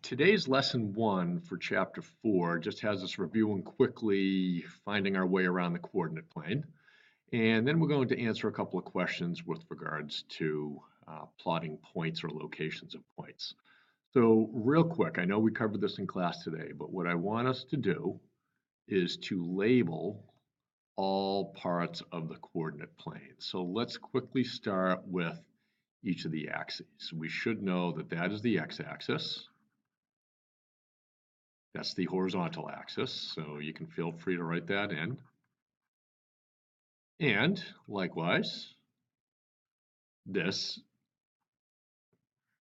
Today's lesson 1 for chapter 4 just has us reviewing quickly, finding our way around the coordinate plane. And then we're going to answer a couple of questions with regards to plotting points or locations of points. So real quick, I know we covered this in class today, but what I want us to do is to label all parts of the coordinate plane. So let's quickly start with each of the axes. We should know that that is the x-axis. That's the horizontal axis, so you can feel free to write that in. And likewise, this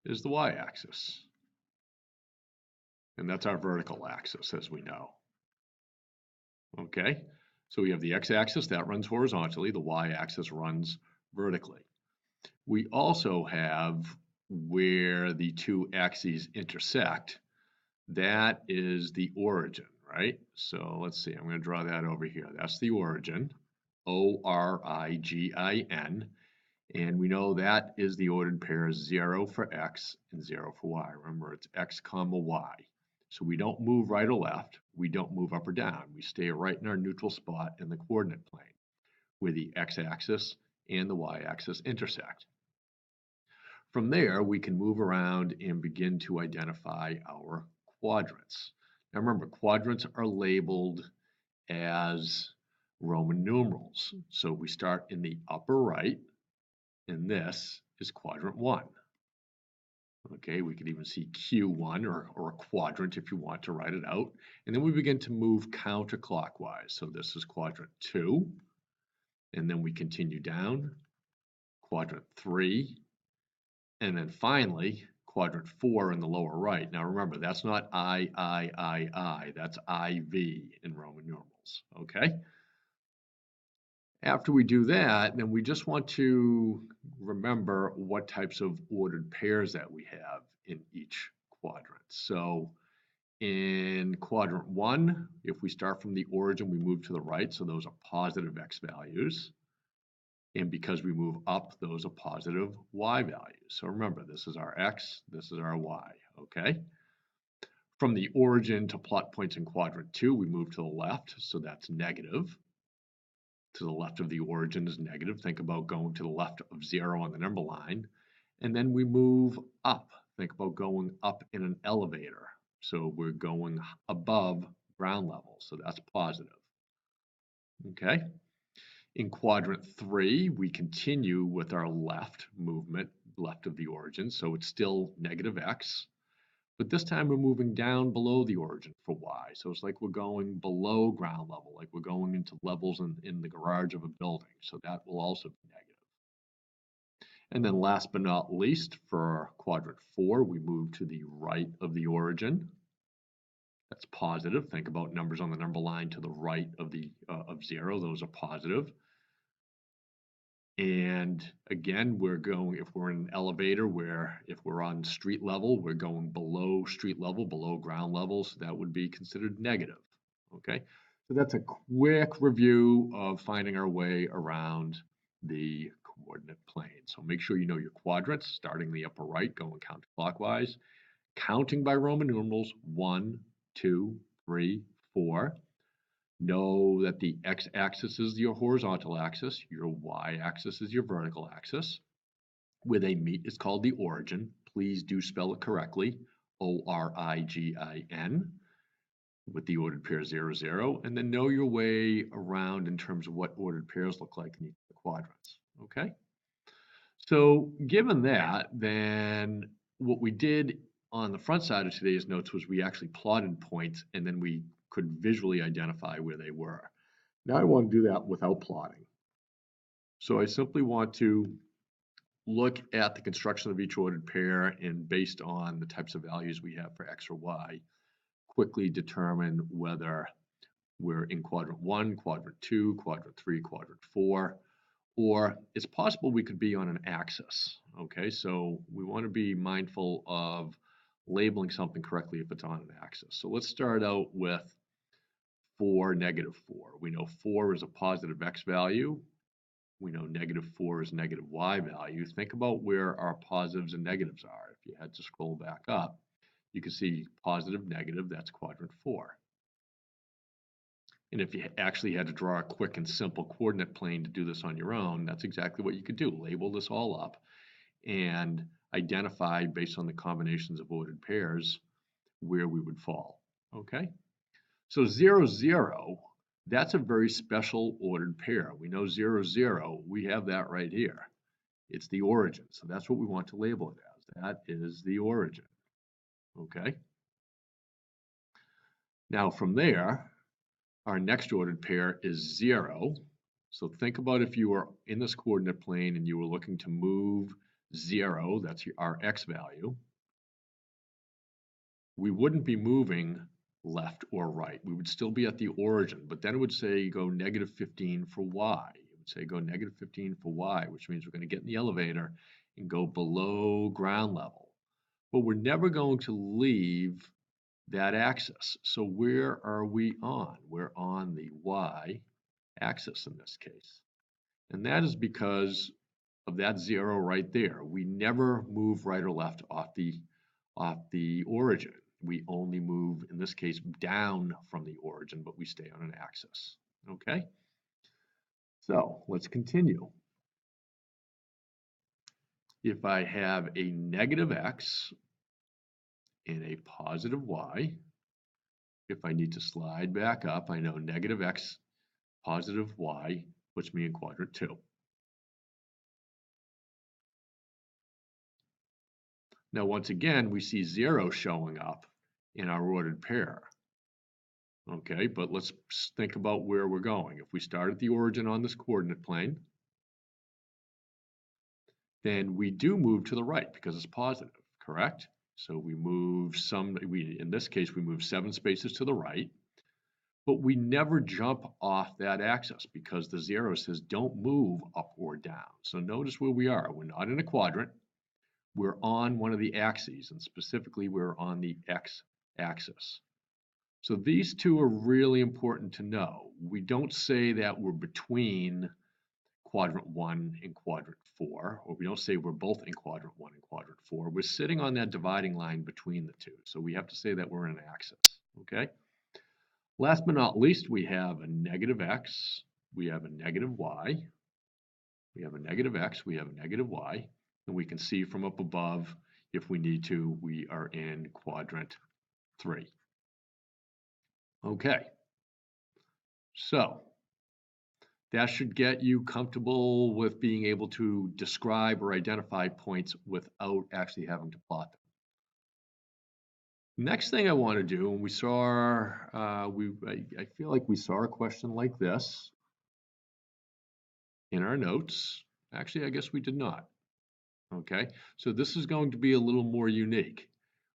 is the y-axis. And that's our vertical axis, as we know. Okay, so we have the x-axis that runs horizontally, the y-axis runs vertically. We also have where the two axes intersect. That is the origin, right? So let's see, I'm going to draw that over here. That's the origin, O-R-I-G-I-N, and we know that is the ordered pair 0 for x and 0 for y. Remember, it's x comma y. So we don't move right or left, we don't move up or down. We stay right in our neutral spot in the coordinate plane, where the x-axis and the y-axis intersect. From there, we can move around and begin to identify our quadrants. Now remember, quadrants are labeled as Roman numerals. So we start in the upper right, and this is quadrant 1. Okay, we could even see Q1 or a quadrant if you want to write it out. And then we begin to move counterclockwise. So this is quadrant 2, and then we continue down, quadrant 3, and then finally, quadrant 4 in the lower right. Now remember, that's not I, that's IV in Roman numerals, okay? After we do that, then we just want to remember what types of ordered pairs that we have in each quadrant. So in quadrant 1, if we start from the origin, we move to the right, so those are positive x values. And because we move up, those are positive y values. So remember, this is our x, this is our y, okay? From the origin to plot points in quadrant 2, we move to the left, so that's negative. To the left of the origin is negative. Think about going to the left of 0 on the number line. And then we move up. Think about going up in an elevator. So we're going above ground level, so that's positive. Okay? In quadrant 3, we continue with our left movement, left of the origin, so it's still negative x, but this time we're moving down below the origin for y, so it's like we're going below ground level, like we're going into levels in the garage of a building, so that will also be negative. And then last but not least, for quadrant 4, we move to the right of the origin. That's positive. Think about numbers on the number line to the right of 0, those are positive. And again, we're going, if we're in an elevator, if we're on street level, we're going below street level, below ground level, so that would be considered negative, okay? So that's a quick review of finding our way around the coordinate plane. So make sure you know your quadrants, starting the upper right, going counterclockwise, counting by Roman numerals, 1, 2, 3, 4. Know that the x-axis is your horizontal axis, your y-axis is your vertical axis. Where they meet is called the origin. Please do spell it correctly, O-R-I-G-I-N, with the ordered pair 0, 0. And then know your way around in terms of what ordered pairs look like in each of the quadrants, okay? So given that, then what we did on the front side of today's notes was we actually plotted points and then we could visually identify where they were. Now I want to do that without plotting. So I simply want to look at the construction of each ordered pair and based on the types of values we have for x or y, quickly determine whether we're in quadrant 1, quadrant 2, quadrant 3, quadrant 4, or it's possible we could be on an axis, okay? So we want to be mindful of labeling something correctly if it's on an axis. So let's start out with 4, negative 4. We know 4 is a positive x value. We know negative 4 is negative y value. Think about where our positives and negatives are. If you had to scroll back up, You can see positive, negative, that's quadrant 4. And if you actually had to draw a quick and simple coordinate plane to do this on your own, that's exactly what you could do. Label this all up and identify, based on the combinations of ordered pairs, where we would fall. Okay? So 0, 0, that's a very special ordered pair. We know 0, 0, we have that right here. It's the origin, so that's what we want to label it as. That is the origin. Okay? Now from there, our next ordered pair is 0. So think about if you were in this coordinate plane and you were looking to move 0, that's our x value. We wouldn't be moving left or right. We would still be at the origin, but then it would say go negative 15 for y. It would say go negative 15 for y, which means we're going to get in the elevator and go below ground level. But we're never going to leave that axis. So where are we on? We're on the y axis in this case. And that is because of that 0 right there. We never move right or left off the origin. We only move, in this case, down from the origin, but we stay on an axis. Okay? So let's continue. If I have a negative x and a positive y, if I need to slide back up, I know negative x, positive y puts me in quadrant 2. Now, once again, we see 0 showing up in our ordered pair. Okay, but let's think about where we're going. If we start at the origin on this coordinate plane, then we do move to the right because it's positive, correct? So we move in this case, we move 7 spaces to the right, but we never jump off that axis because the 0 says don't move up or down. So notice where we are. We're not in a quadrant. We're on one of the axes, and specifically we're on the x-axis. So these two are really important to know. We don't say that we're between quadrant 1 and quadrant 4, or we don't say we're both in quadrant 1 and quadrant 4. We're sitting on that dividing line between the two. So we have to say that we're in an axis, okay? Last but not least, we have a negative x, we have a negative y, we have a negative x, we have a negative y, and we can see from up above, if we need to, we are in quadrant 3. Okay, so that should get you comfortable with being able to describe or identify points without actually having to plot them. Next thing I want to do, and we saw, I feel like we saw a question like this in our notes. Actually, I guess we did not. Okay, so this is going to be a little more unique.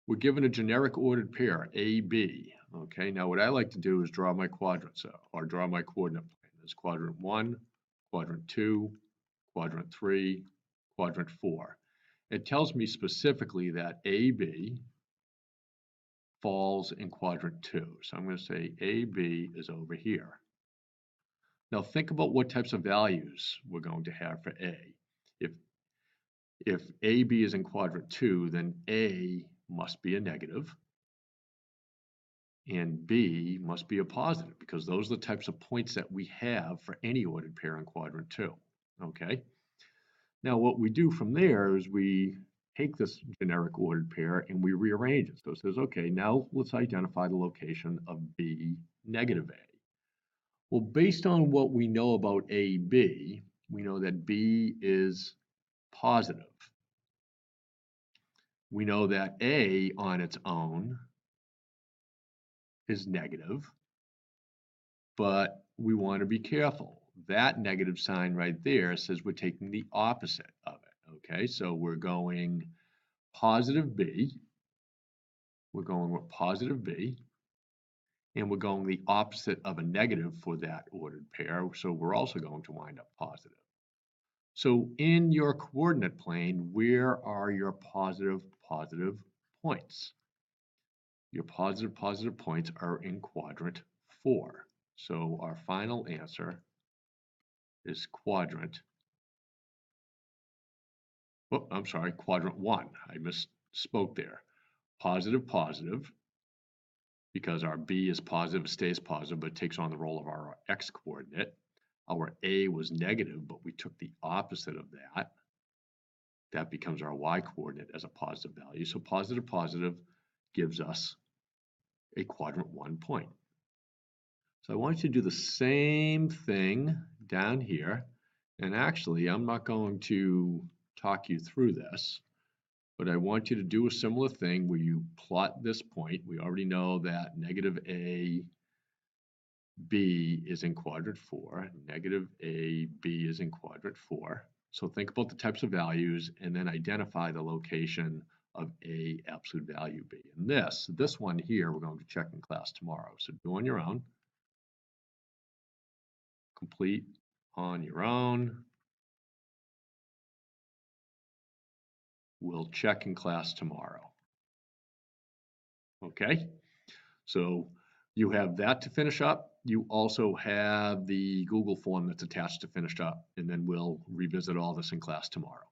We're given a generic ordered pair, AB. Okay, now what I like to do is draw my quadrants or draw my coordinate plane. There's quadrant 1, quadrant 2, quadrant 3, quadrant 4. It tells me specifically that AB falls in quadrant 2. So I'm going to say AB is over here. Now think about what types of values we're going to have for A. If AB is in quadrant 2, then A must be a negative and B must be a positive, because those are the types of points that we have for any ordered pair in quadrant 2. Okay? Now what we do from there is we take this generic ordered pair and we rearrange it. So it says, okay, now let's identify the location of B negative A. Well, based on what we know about AB, we know that B is positive. We know that A on its own is negative, but we want to be careful. That negative sign right there says we're taking the opposite of it, okay? So we're going positive B, we're going with positive B, and we're going the opposite of a negative for that ordered pair, so we're also going to wind up positive. So in your coordinate plane, where are your positive points? Your positive points are in quadrant 4. So our final answer is quadrant 1. I misspoke there. positive, positive, because our b is positive, it stays positive, but it takes on the role of our x coordinate. Our a was negative, but we took the opposite of that. That becomes our y coordinate as a positive value. So positive, positive gives us a quadrant 1 point. So I want you to do the same thing down here. And actually, I'm not going to talk you through this, but I want you to do a similar thing where you plot this point. We already know that negative a b is in quadrant 4, negative a b is in quadrant 4. So think about the types of values and then identify the location of a absolute value b. And this one here, we're going to check in class tomorrow. So do on your own. Complete on your own. We'll check in class tomorrow. Okay, so you have that to finish up. You also have the Google form that's attached to finish up, and then we'll revisit all this in class tomorrow.